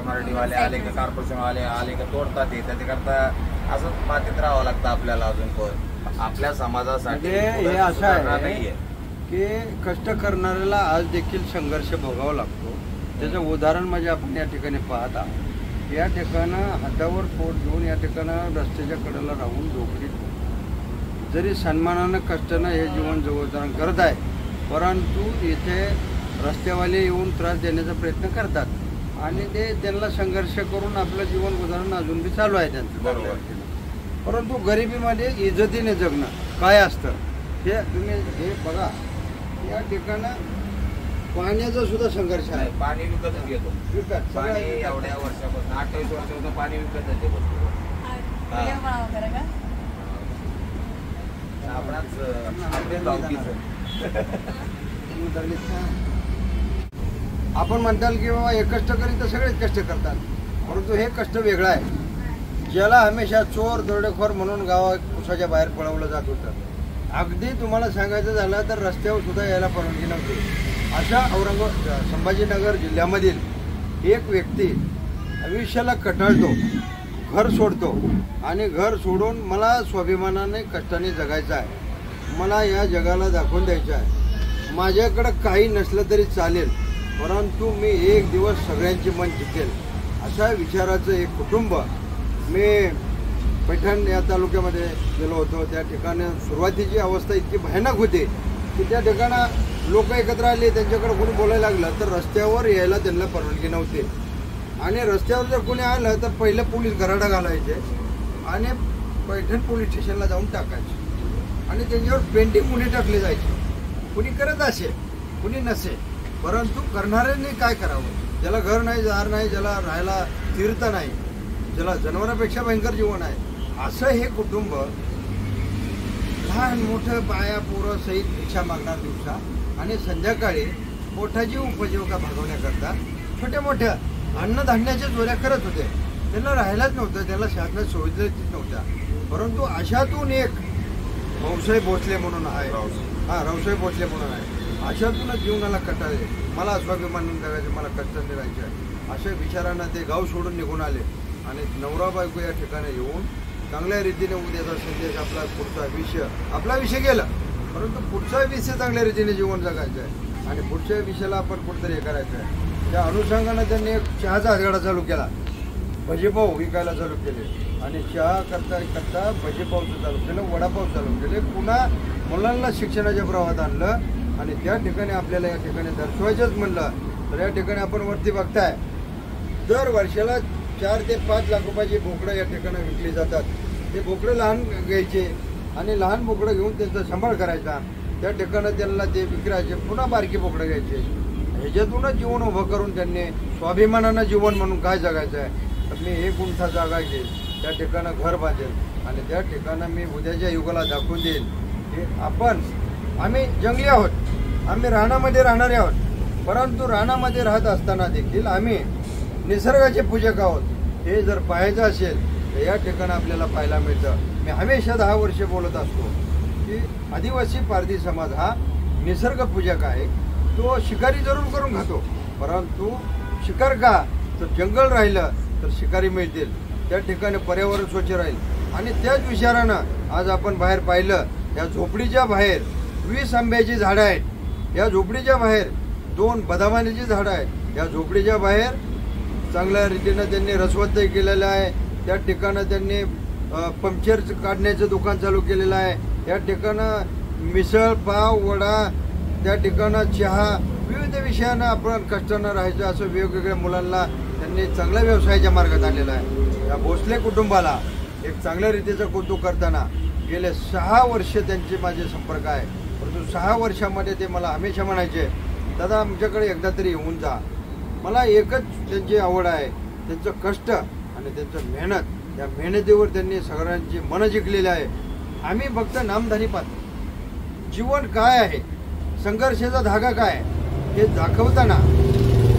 मराठीवाले आले का कॉर्पोरेशनवाले आले का तोडतात येतात ते करता असं मातीत राहावं लागतं आपल्याला अजून पण आपल्या समाजासाठी हे असं आहे नाहीये की कष्ट करणाऱ्याला आज देखील संघर्ष भोगावा लागतो. त्याचं उदाहरण म्हणजे आपण या ठिकाणी पाहत आहोत. या ठिकाणं हातावर पोट घेऊन या ठिकाणं रस्त्याच्या कडेला राहून नोकरीत जरी सन्मानानं कष्टानं हे जीवन जगवताना करत आहे, परंतु इथे रस्त्यावाले येऊन त्रास देण्याचा प्रयत्न करतात आणि ते त्यांना संघर्ष करून आपलं जीवन गुजारणं अजून बी चालू आहे त्यांचं. बरोबर. परंतु गरिबीमध्ये इज्जतीने जगणं काय असतं हे तुम्ही हे बघा. या ठिकाणं पाण्याचा सुद्धा संघर्ष आहे. पाणी विकतच घेतो. विकत पाणी एवढ्या वर्षापासून 28 वर्षापासून पाणी विकतच येतो. आपण म्हणताल की बाबा हे कष्ट करीत तर सगळेच कष्ट करतात, परंतु हे कष्ट वेगळं आहे. ज्याला हमेशा चोर दरोडेखोर म्हणून गावात उसाच्या बाहेर पळवलं जात होतं. अगदी तुम्हाला सांगायचं झालं तर रस्त्यावर सुद्धा यायला परवानगी नव्हती. अशा संभाजीनगर जिल्ह्यामधील एक व्यक्ती आयुष्याला कटाळतो, घर सोडतो आणि घर सोडून मला स्वाभिमानाने कष्टाने जगायचं आहे, मला या जगाला दाखवून द्यायचं आहे, माझ्याकडं काही नसलं तरी चालेल परंतु मी एक दिवस सगळ्यांचे मन जिंकेल, अशा विचाराचं एक कुटुंब. मी पैठण या तालुक्यामध्ये गेलो होतो. त्या ठिकाणी सुरुवातीची अवस्था इतकी भयानक होती की त्या ठिकाणं लोक एकत्र आले, त्यांच्याकडे कोणी बोलायला लागलं तर रस्त्यावर यायला त्यांना परवानगी नव्हती आणि रस्त्यावर जर कोणी आलं तर पहिलं पोलीस गराडा घालायचे आणि पैठण पोलीस स्टेशनला जाऊन टाकायचे आणि त्यांच्यावर पेंटिंग कुणी टाकले जायचे. कुणी करत असे कुणी नसे, परंतु करणाऱ्यांनी काय करावं? ज्याला घर नाही, दार नाही, ज्याला राहायला तीर्थ नाही, ज्याला जनावरांपेक्षा भयंकर जीवन आहे, असं हे कुटुंब लहान मोठं बाया पोरं सहित भिक्षा मागणार दिवसा आणि संध्याकाळी पोटाची उपजीविका भागवण्याकरता छोट्या मोठ्या अन्नधान्याच्या चोऱ्या करत होते. त्यांना राहायलाच नव्हतं, त्यांना शासनात सुविधाच नव्हत्या. परंतु अशातून एक रावसाहेब भोसले म्हणून आहे, रावसाहेब भोसले म्हणून आहे, अशातूनच जीवनाला कटाळले, मला स्वाभिमान जगायचं, मला कष्टाने राहायचं आहे, अशा विचारांना ते गाव सोडून निघून आले आणि नवरा बायको या ठिकाणी येऊन चांगल्या रीतीने उद्याचा संदेश आपला विषय गेला, परंतु पुढचा विषय चांगल्या रीतीने जीवन जगायचं आहे आणि पुढच्या विषयाला आपण कुठेतरी हे करायचं आहे. त्या अनुषंगानं त्यांनी एक चहाचा हातगाडा चालू केला, भजीपाव विकायला चालू केले आणि चहा करता भजीपावचं चालू केलं, वडापाव चालू केले, पुन्हा मुलांना शिक्षणाच्या प्रवाहात आणलं आणि त्या ठिकाणी आपल्याला या ठिकाणी दर्शवायचंच म्हणलं तर या ठिकाणी आपण वरती बघताय दर वर्षाला 4 ते 5 लाख रुपयाची बोकडं या ठिकाणी विकली जातात. ते बोकडं लहान घ्यायचे आणि लहान बोकडं घेऊन त्यांचा सांभाळ करायचा, त्या ठिकाणी त्यांना ते विक्रायचे, पुन्हा बारकी बोकडं घ्यायचे. ह्याच्यातूनच जीवन उभं करून त्यांनी स्वाभिमानानं जीवन म्हणून काय जगायचं आहे तर मी 1 गुंठा जागा घेईल, त्या ठिकाणं घर बांधेल आणि त्या ठिकाणं मी उद्याच्या युगाला दाखवून देईल की आम्ही जंगली आहोत, आम्ही रानामध्ये राहणारे आहोत, परंतु रानामध्ये राहत असताना देखील आम्ही निसर्गाचे पूजक आहोत. हे जर पाहायचं असेल तर या ठिकाणी आपल्याला पाहायला मिळतं. मी हमेशा 10 वर्षे बोलत असतो की आदिवासी पारधी समाज हा निसर्गपूजक आहे. तो शिकारी जरूर करून खातो, परंतु शिकार का तर जंगल राहिलं तर शिकारी मिळतील, त्या ठिकाणी पर्यावरण स्वच्छ राहील आणि त्याच विचारानं आज आपण बाहेर पाहिलं या झोपडीच्या बाहेर 20 आंब्याची झाडं आहेत, या झोपडीच्या बाहेर 2 बदामाची झाडं आहेत, या झोपडीच्या बाहेर चांगल्या रीतीनं त्यांनी रसवंतही केलेलं आहे, त्या ठिकाणं त्यांनी पंक्चर काढण्याचं दुकान चालू केलेलं आहे, या ठिकाणं मिसळ पाव वडा, त्या ठिकाणं चहा, विविध विषयांना आपण कष्टानं राहायचं असं वेगवेगळ्या मुलांना त्यांनी चांगल्या व्यवसायाच्या मार्गात आणलेला आहे. या भोसले कुटुंबाला एक चांगल्या रीतीचं कौतुक करताना गेले 6 वर्ष त्यांचे माझे संपर्क आहे, परंतु 6 वर्षामध्ये ते मला हमेशा म्हणायचे दादा आमच्याकडे एकदा तरी येऊन जा. मला एकच त्यांची आवड आहे, त्यांचं कष्ट आणि त्यांचं मेहनत. या मेहनतीवर त्यांनी सगळ्यांची मनं जिंकलेली आहे. आम्ही फक्त नामधारी पाहतो, जीवन काय आहे, संघर्षाचा धागा काय हे दाखवताना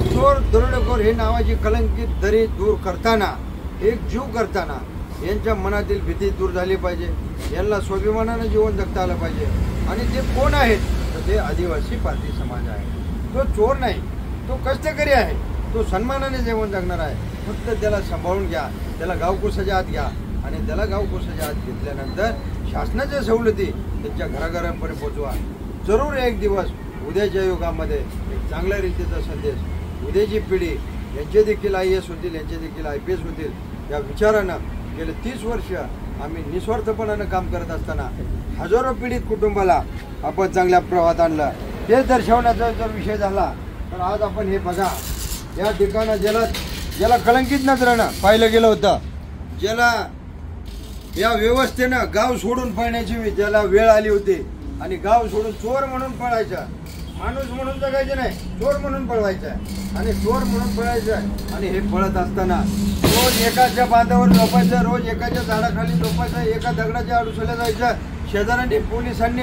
चोर दरोडेखोर हे नावाची कलंकित दरी दूर करताना, एक जीव करताना यांच्या मनातील भीती दूर झाली पाहिजे, यांना स्वाभिमानानं जीवन जगता आलं पाहिजे. आणि ते कोण आहेत तर ते आदिवासी पारधी समाज आहे. तो चोर नाही, तो कष्टकरी आहे, तो सन्मानाने जीवन जगणार आहे. फक्त त्याला सांभाळून घ्या, त्याला गावकोसाच्या आत घ्या आणि त्याला गावकोसाच्या आत घेतल्यानंतर शासनाच्या सवलती त्यांच्या घराघरापर्यंत पोचवा. जरूर एक दिवस उद्याच्या युगामध्ये एक चांगल्या रीतीचा संदेश उद्याची पिढी यांचे देखील IAS होतील, यांचे देखील IPS होतील या विचारानं गेले 30 वर्ष आम्ही निस्वार्थपणानं काम करत असताना हजारो पीडित कुटुंबाला आपण चांगल्या प्रवाहात आणलं. हे दर्शवण्याचा जर विषय झाला तर आज आपण हे बघा, या ठिकाणं ज्याला कलंकित नजरेनं पाहिलं गेलं होतं, ज्याला या व्यवस्थेनं गाव सोडून पळण्याची ज्याला वेळ आली होती आणि गाव सोडून चोर म्हणून पळायचं, माणूस म्हणून जगायचं नाही, चोर म्हणून पळवायचं आणि चोर म्हणून पळायचं. आणि हे पळत असताना रोज एकाच्या बांधावर झोपायचं, रोज एकाच्या झाडाखाली झोपायचं, एका दगडाच्या आडुसला जायचं. शेजाऱ्यांनी पोलिसांनी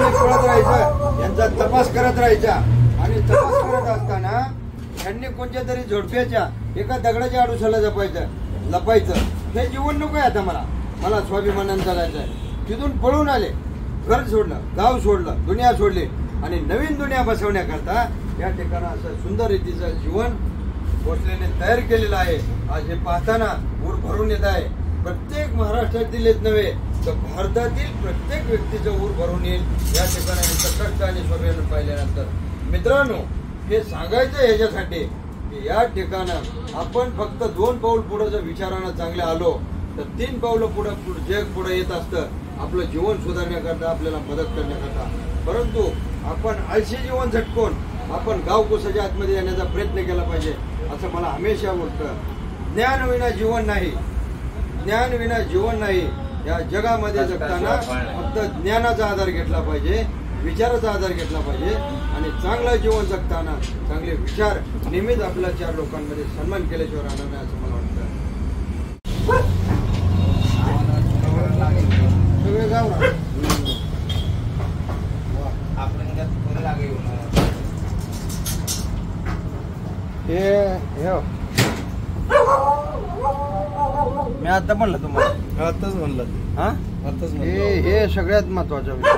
पळत राहायचं, यांचा तपास करत राहायचा. आणि तपास करत असताना यांनी कोणत्या तरी झोडप्याच्या एका दगडाच्या आडुसला लपायचं. हे जीवन नको आहे आता मला स्वाभिमानानं जगायचं आहे. तिथून पळून आले, घर सोडलं, गाव सोडलं, दुनिया सोडली आणि नवीन दुनिया बसवण्याकरता या ठिकाणी असं सुंदर रीतीचं जीवन भोसलेने तयार केलेलं आहे. आज हे पाहताना ऊर भरून येत आहे. प्रत्येक महाराष्ट्रातीलच नव्हे तर भारतातील प्रत्येक व्यक्तीचं ऊर भरून येईल या ठिकाणी कष्ट आणि स्वाभिमान पाहिल्यानंतर. मित्रांनो, हे सांगायचं ह्याच्यासाठी की या ठिकाणं आपण फक्त 2 पाऊल पुढे जर विचारानं चांगले आलो तर 3 पावलं जग पुढे येत असतं आपलं जीवन सुधारण्याकरता, आपल्याला मदत करण्याकरता. परंतु आपण आळशी जीवन झटकून आपण गावकोसाच्या आतमध्ये येण्याचा प्रयत्न केला पाहिजे असं मला हमेशा वाटतं. ज्ञानविना जीवन नाही, ज्ञानविना जीवन नाही. या जगामध्ये जगताना फक्त ज्ञानाचा आधार घेतला पाहिजे, विचाराचा आधार घेतला पाहिजे आणि चांगलं जीवन जगताना चांगले विचार नेहमीच आपल्या 4 लोकांमध्ये सन्मान केल्याशिवाय राहणार नाही असं मला वाटतं. सगळे गाव मी आता म्हणलं तुम्हाला, आताच म्हणलं हे सगळ्यात महत्वाचा विषय.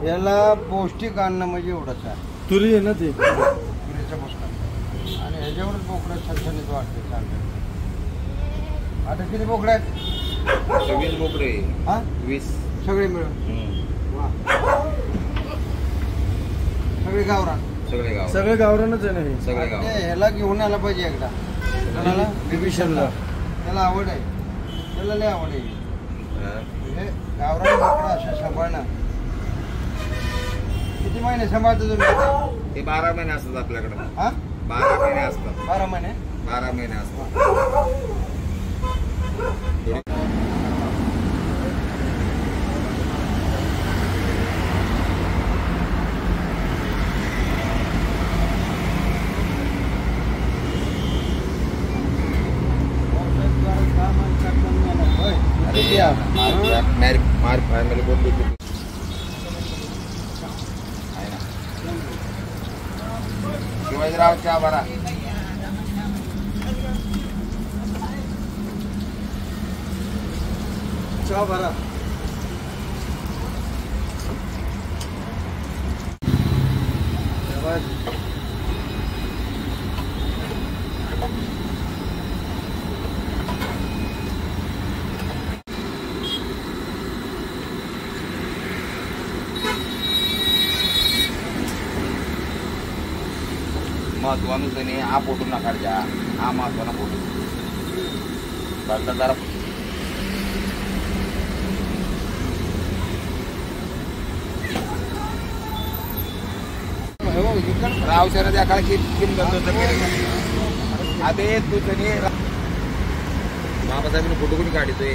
याला पौष्टिक अन्न म्हणजे एवढंच आहे, तुरी आहे ना ती तुरीचं पुस्तक आणि ह्याच्यावरच बोकडं सणसणीत वाटते चांगलं. आता किती बोकडं आहेत? 20 बोकडे. हा 20 सगळे मिळून. वा, सगळे गावरान, सगळे गावरानच आहे ना हे. सगळे गाव. ह्याला घेऊन आला पाहिजे एकदा. कोणाला? बिभीषणला. त्याला आवड आहे, त्याला लय आवड आहे. हे गावरान बोकडं असं सांभाळणं. किती महिने सांभाळतो तुम्ही? ते 12 महिने असतात आपल्याकडे. हा 12 महिने असतात. 12 महिने 12 महिने असतात. मार फॅमिली बोलली शिवाजीराव चहा बरा. चहा भरा. महत्वानं त्याने हा फोटो ना काढजा, हा महत्वाना फोटो जरा रावशहरात या काळात किम करतो. आता तू त्याने बाबासाहेबांनी फोटो कोणी काढतोय.